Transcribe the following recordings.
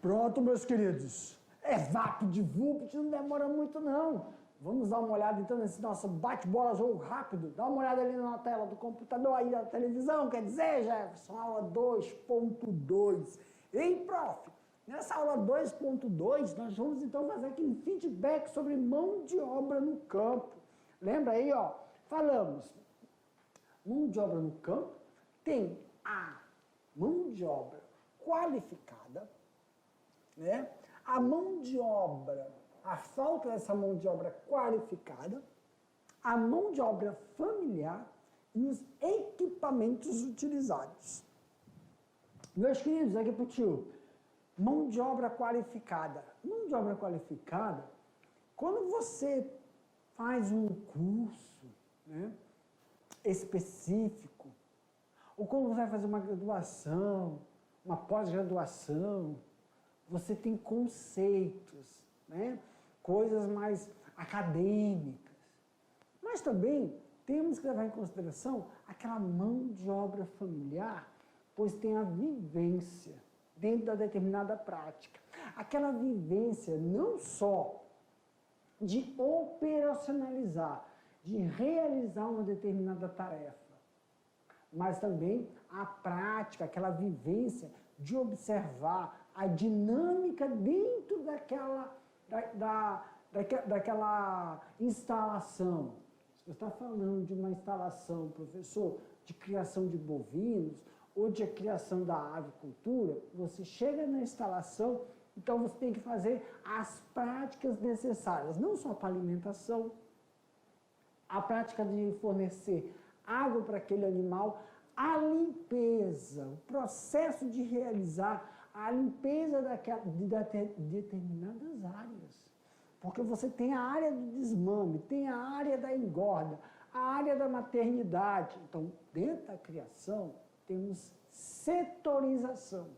Pronto, meus queridos. É VaptVupt, não demora muito não. Vamos dar uma olhada então nesse nosso bate-bola jogo rápido. Dá uma olhada ali na tela do computador aí da televisão, quer dizer, Jefferson, aula 2.2. Ei, prof, nessa aula 2.2 nós vamos então fazer aquele feedback sobre mão de obra no campo. Lembra aí, ó, falamos, mão de obra no campo tem a mão de obra qualificada, né? A mão de obra, a falta dessa mão de obra qualificada, a mão de obra familiar e os equipamentos utilizados. Meus queridos, aqui para o tio, mão de obra qualificada. Mão de obra qualificada, quando você faz um curso, né, específico, ou quando você vai fazer uma graduação, uma pós-graduação, você tem conceitos, né? Coisas mais acadêmicas. Mas também temos que levar em consideração aquela mão de obra familiar, pois tem a vivência dentro da determinada prática. Aquela vivência não só de operacionalizar, de realizar uma determinada tarefa, mas também a prática, aquela vivência de observar a dinâmica dentro daquela instalação. Se você está falando de uma instalação, professor, de criação de bovinos ou de criação da avicultura, você chega na instalação, então você tem que fazer as práticas necessárias, não só para alimentação, a prática de fornecer água para aquele animal, a limpeza, o processo de realizar a limpeza de determinadas áreas. Porque você tem a área do desmame, tem a área da engorda, a área da maternidade. Então, dentro da criação, temos setorização.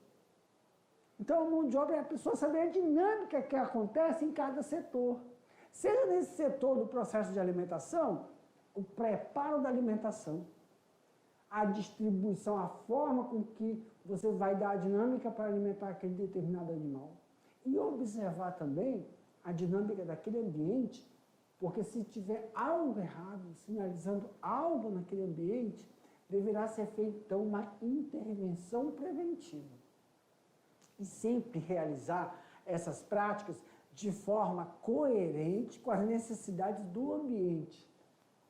Então, a mão de obra é a pessoa saber a dinâmica que acontece em cada setor. Seja nesse setor do processo de alimentação, o preparo da alimentação, a distribuição, a forma com que você vai dar a dinâmica para alimentar aquele determinado animal. E observar também a dinâmica daquele ambiente, porque se tiver algo errado, sinalizando algo naquele ambiente, deverá ser feita então uma intervenção preventiva. E sempre realizar essas práticas de forma coerente com as necessidades do ambiente.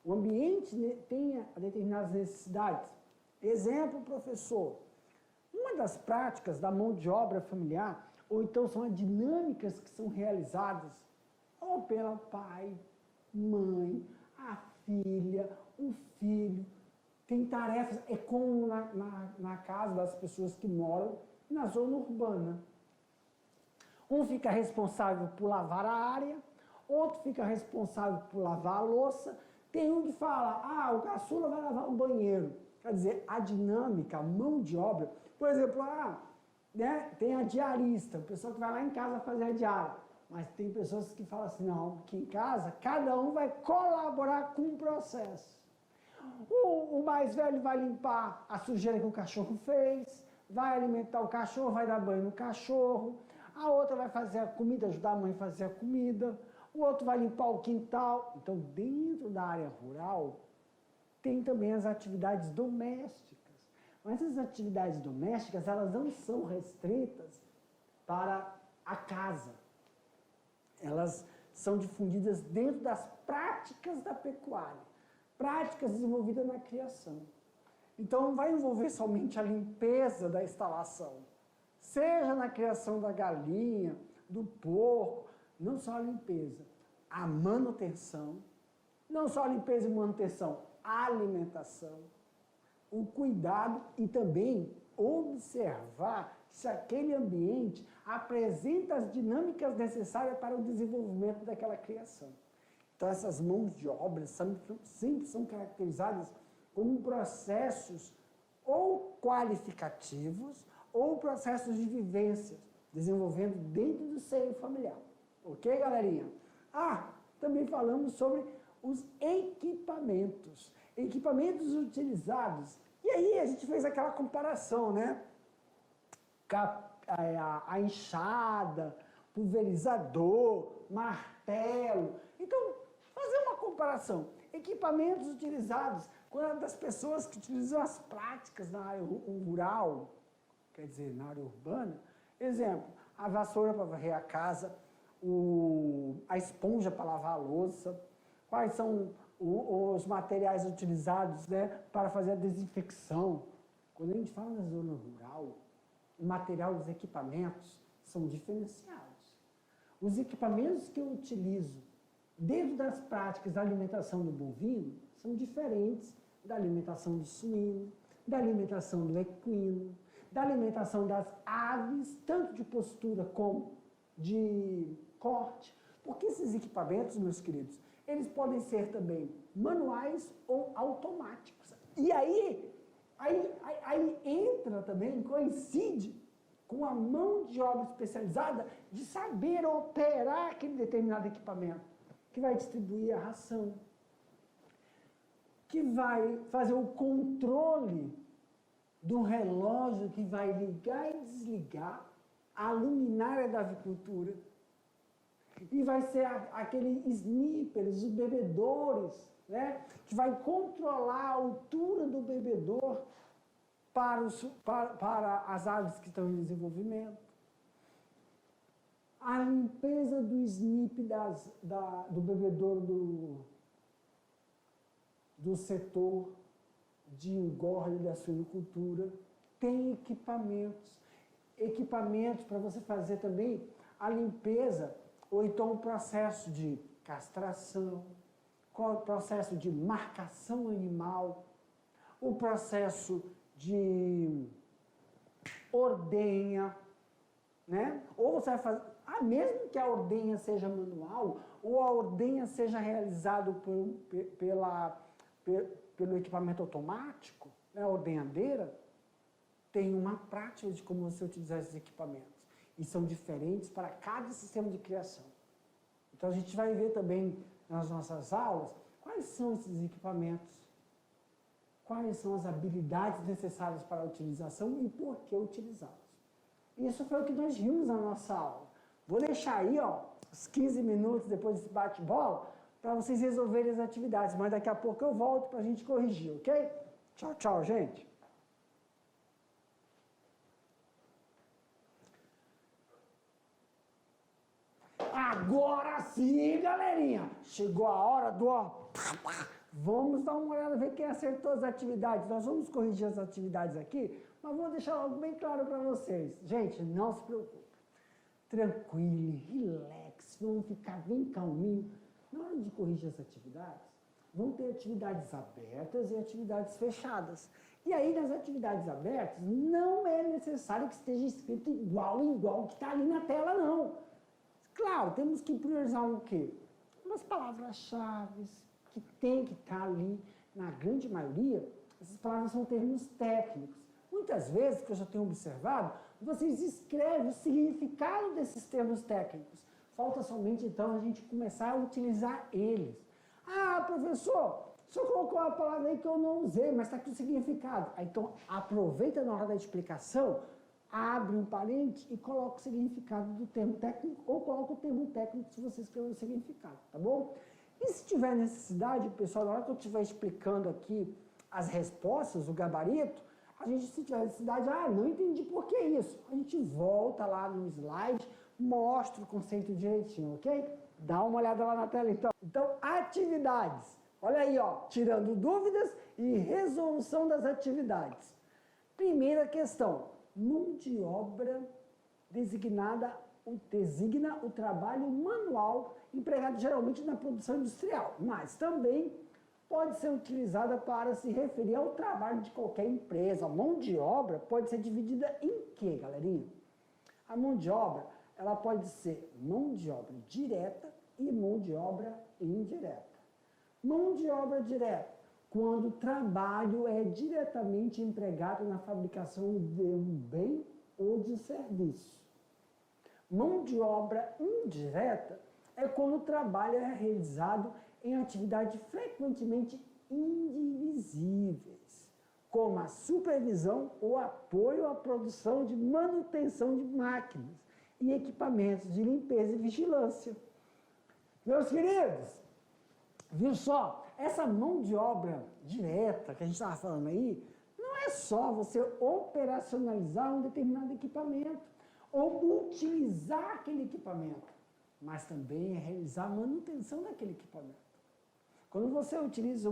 O ambiente tem determinadas necessidades. Exemplo, professor, uma das práticas da mão de obra familiar, ou então são as dinâmicas que são realizadas ou pela pai, mãe, a filha, o filho. Tem tarefas, é como na casa das pessoas que moram na zona urbana. Um fica responsável por lavar a área, outro fica responsável por lavar a louça. Tem um que fala, o caçula vai lavar o banheiro. Quer dizer, a dinâmica, a mão de obra, por exemplo, né, tem a diarista, a pessoa que vai lá em casa fazer a diária. Mas tem pessoas que falam assim, não, que em casa cada um vai colaborar com o processo. O mais velho vai limpar a sujeira que o cachorro fez, vai alimentar o cachorro, vai dar banho no cachorro. A outra vai fazer a comida, ajudar a mãe a fazer a comida. O outro vai limpar o quintal. Então, dentro da área rural, tem também as atividades domésticas. Mas as atividades domésticas, elas não são restritas para a casa. Elas são difundidas dentro das práticas da pecuária, práticas desenvolvidas na criação. Então, não vai envolver somente a limpeza da instalação, seja na criação da galinha, do porco, não só a limpeza, a manutenção, não só a limpeza e manutenção, a alimentação, o cuidado e também observar se aquele ambiente apresenta as dinâmicas necessárias para o desenvolvimento daquela criação. Então, essas mãos de obra sempre são caracterizadas como processos ou qualificativos ou processos de vivência, desenvolvendo dentro do seio familiar. Ok, galerinha? Também falamos sobre os equipamentos. Equipamentos utilizados. E aí a gente fez aquela comparação, né? a enxada, pulverizador, martelo. Então, fazer uma comparação. Equipamentos utilizados quando das pessoas que utilizam as práticas na área rural, quer dizer, na área urbana. Exemplo, a vassoura para varrer a casa, a esponja para lavar a louça, quais são os materiais utilizados, né, para fazer a desinfecção. Quando a gente fala na zona rural, o material dos equipamentos são diferenciados. Os equipamentos que eu utilizo dentro das práticas da alimentação do bovino são diferentes da alimentação do suíno, da alimentação do equino, da alimentação das aves, tanto de postura como de corte, porque esses equipamentos, meus queridos, eles podem ser também manuais ou automáticos. E aí entra também, coincide com a mão de obra especializada de saber operar aquele determinado equipamento, que vai distribuir a ração, que vai fazer o controle do relógio que vai ligar e desligar a luminária da avicultura. E vai ser aquele snippers, os bebedores, né, que vai controlar a altura do bebedor para as aves que estão em desenvolvimento. A limpeza do snip do bebedouro do setor de engorda da suinocultura. Tem equipamentos para você fazer também a limpeza, ou então o processo de castração, o processo de marcação animal, o processo de ordenha, né? Ou você vai fazer, mesmo que a ordenha seja manual, ou a ordenha seja realizado pelo equipamento automático, né, a ordenhadeira, tem uma prática de como você utilizar esses equipamentos. E são diferentes para cada sistema de criação. Então, a gente vai ver também nas nossas aulas quais são esses equipamentos, quais são as habilidades necessárias para a utilização e por que utilizá-los. Isso foi o que nós vimos na nossa aula. Vou deixar aí, os 15 minutos depois desse bate-bola, para vocês resolverem as atividades, mas daqui a pouco eu volto para a gente corrigir, ok? Tchau, tchau, gente. Agora sim, galerinha! Chegou a hora do... Vamos dar uma olhada, ver quem acertou as atividades. Nós vamos corrigir as atividades aqui, mas vou deixar algo bem claro para vocês. Gente, não se preocupe. Tranquilo, relax, vamos ficar bem calminho. Na hora de corrigir as atividades, vão ter atividades abertas e atividades fechadas. E aí, nas atividades abertas, não é necessário que esteja escrito igual que está ali na tela, não. Claro, temos que priorizar o quê? Umas palavras-chave que tem que estar ali, na grande maioria, essas palavras são termos técnicos. Muitas vezes, que eu já tenho observado, vocês escrevem o significado desses termos técnicos. Falta somente, então, a gente começar a utilizar eles. Professor, o senhor colocou uma palavra aí que eu não usei, mas está aqui o significado. Então, aproveita na hora da explicação, abre um parênteses e coloca o significado do termo técnico, ou coloca o termo técnico se você escrever o significado, tá bom? E se tiver necessidade, pessoal, na hora que eu estiver explicando aqui as respostas, o gabarito, a gente, se tiver necessidade, não entendi por que isso. A gente volta lá no slide, mostra o conceito direitinho, ok? Dá uma olhada lá na tela, então. Então, atividades. Olha aí, tirando dúvidas e resolução das atividades. Primeira questão. Mão de obra designa o trabalho manual empregado geralmente na produção industrial, mas também pode ser utilizada para se referir ao trabalho de qualquer empresa. A mão de obra pode ser dividida em quê, galerinha? A mão de obra, ela pode ser mão de obra direta e mão de obra indireta. Mão de obra direta, quando o trabalho é diretamente empregado na fabricação de um bem ou de serviço. Mão de obra indireta é quando o trabalho é realizado em atividades frequentemente indivisíveis, como a supervisão ou apoio à produção de manutenção de máquinas e equipamentos de limpeza e vigilância. Meus queridos, viu só? Essa mão de obra direta que a gente estava falando aí, não é só você operacionalizar um determinado equipamento ou utilizar aquele equipamento, mas também é realizar a manutenção daquele equipamento. Quando você utiliza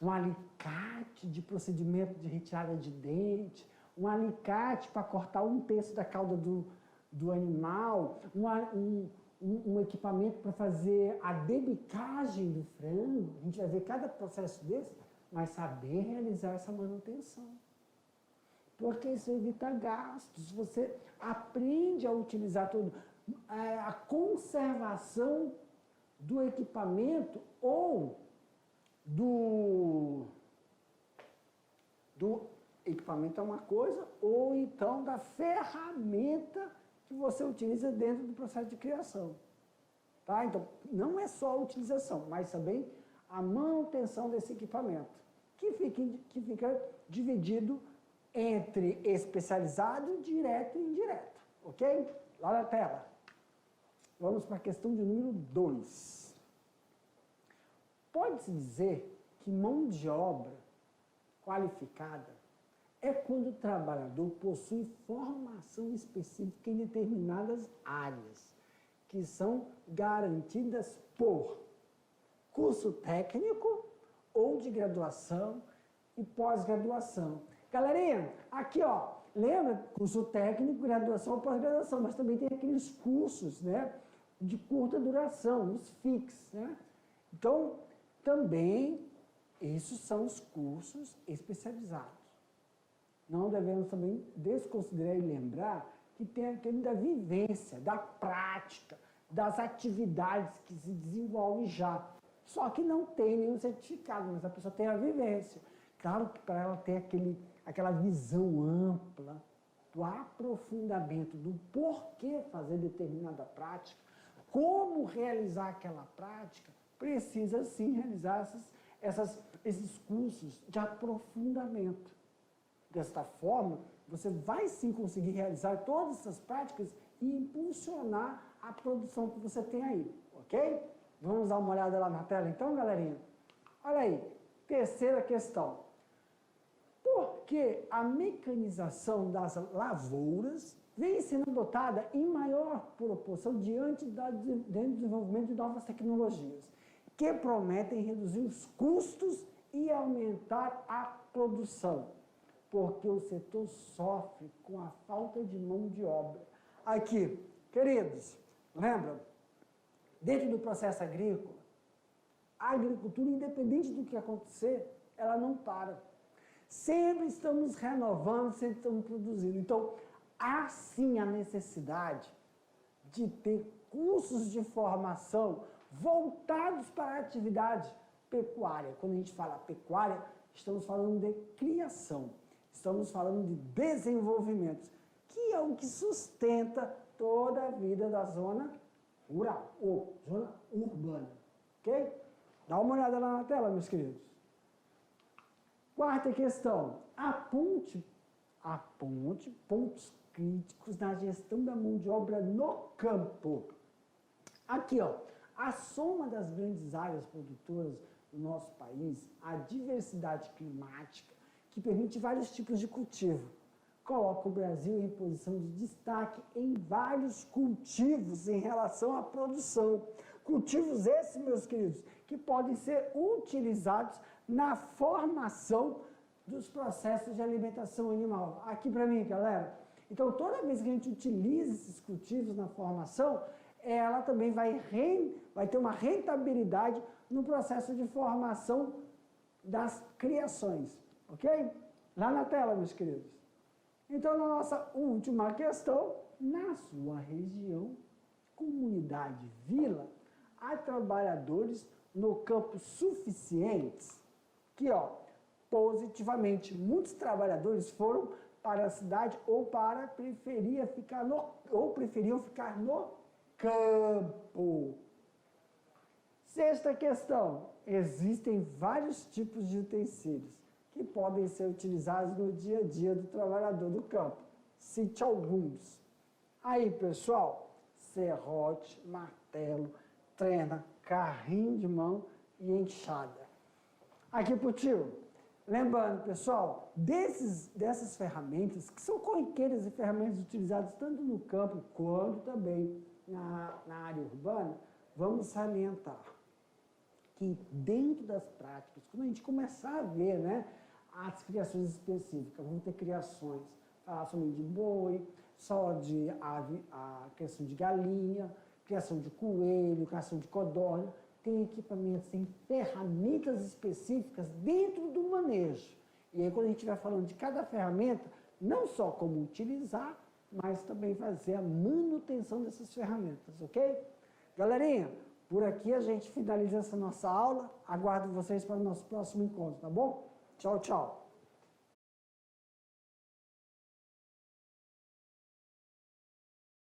um alicate de procedimento de retirada de dente, um alicate para cortar 1/3 da cauda do animal, um equipamento para fazer a debicagem do frango, a gente vai ver cada processo desse, mas saber realizar essa manutenção. Porque isso evita gastos, você aprende a utilizar a conservação do equipamento ou do equipamento é uma coisa, ou então da ferramenta que você utiliza dentro do processo de criação. Tá? Então, não é só a utilização, mas também a manutenção desse equipamento, que fica dividido entre especializado, direto e indireto. Ok? Lá na tela. Vamos para a questão de número 2. Pode-se dizer que mão de obra qualificada é quando o trabalhador possui formação específica em determinadas áreas, que são garantidas por curso técnico ou de graduação e pós-graduação. Galerinha, aqui ó, lembra? Curso técnico, graduação ou pós-graduação, mas também tem aqueles cursos, né, de curta duração, os FIX, né? Então, também, esses são os cursos especializados. Não devemos também desconsiderar e lembrar que tem aquele da vivência, da prática, das atividades que se desenvolvem já. Só que não tem nenhum certificado, mas a pessoa tem a vivência. Claro que para ela ter aquela visão ampla do aprofundamento, do porquê fazer determinada prática, como realizar aquela prática, precisa sim realizar esses cursos de aprofundamento. Desta forma, você vai sim conseguir realizar todas essas práticas e impulsionar a produção que você tem aí, ok? Vamos dar uma olhada lá na tela então, galerinha? Olha aí, terceira questão. Por que a mecanização das lavouras vem sendo adotada em maior proporção diante do desenvolvimento de novas tecnologias, que prometem reduzir os custos e aumentar a produção? Porque o setor sofre com a falta de mão de obra. Aqui, queridos, lembram? Dentro do processo agrícola, a agricultura, independente do que acontecer, ela não para. Sempre estamos renovando, sempre estamos produzindo. Então, há sim a necessidade de ter cursos de formação voltados para a atividade pecuária. Quando a gente fala pecuária, estamos falando de criação. Estamos falando de desenvolvimento, que é o que sustenta toda a vida da zona rural ou zona urbana. Ok? Dá uma olhada lá na tela, meus queridos. Quarta questão. Aponte pontos críticos na gestão da mão de obra no campo. Aqui, ó, a soma das grandes áreas produtoras do nosso país, a diversidade climática, que permite vários tipos de cultivo, coloca o Brasil em posição de destaque em vários cultivos em relação à produção. Cultivos esses, meus queridos, que podem ser utilizados na formação dos processos de alimentação animal. Aqui para mim, galera. Então, toda vez que a gente utiliza esses cultivos na formação, ela também vai ter uma rentabilidade no processo de formação das criações. Ok? Lá na tela, meus queridos. Então, na nossa última questão, na sua região, comunidade, vila, há trabalhadores no campo suficientes? Que, ó, positivamente, muitos trabalhadores foram para a cidade ou preferiam ficar no campo. Sexta questão, existem vários tipos de utensílios que podem ser utilizados no dia a dia do trabalhador do campo. Cite alguns. Aí, pessoal, serrote, martelo, trena, carrinho de mão e enxada. Aqui pro tio. Lembrando, pessoal, dessas ferramentas, que são corriqueiras e ferramentas utilizadas tanto no campo quanto também na área urbana, vamos salientar que dentro das práticas, quando a gente começar a ver, né, as criações específicas, vamos ter criações, falar somente de boi, só de ave, a criação de galinha, criação de coelho, criação de codorna, tem equipamentos, tem ferramentas específicas dentro do manejo. E aí, quando a gente estiver falando de cada ferramenta, não só como utilizar, mas também fazer a manutenção dessas ferramentas, ok? Galerinha, por aqui a gente finaliza essa nossa aula. Aguardo vocês para o nosso próximo encontro, tá bom? Tchau, tchau.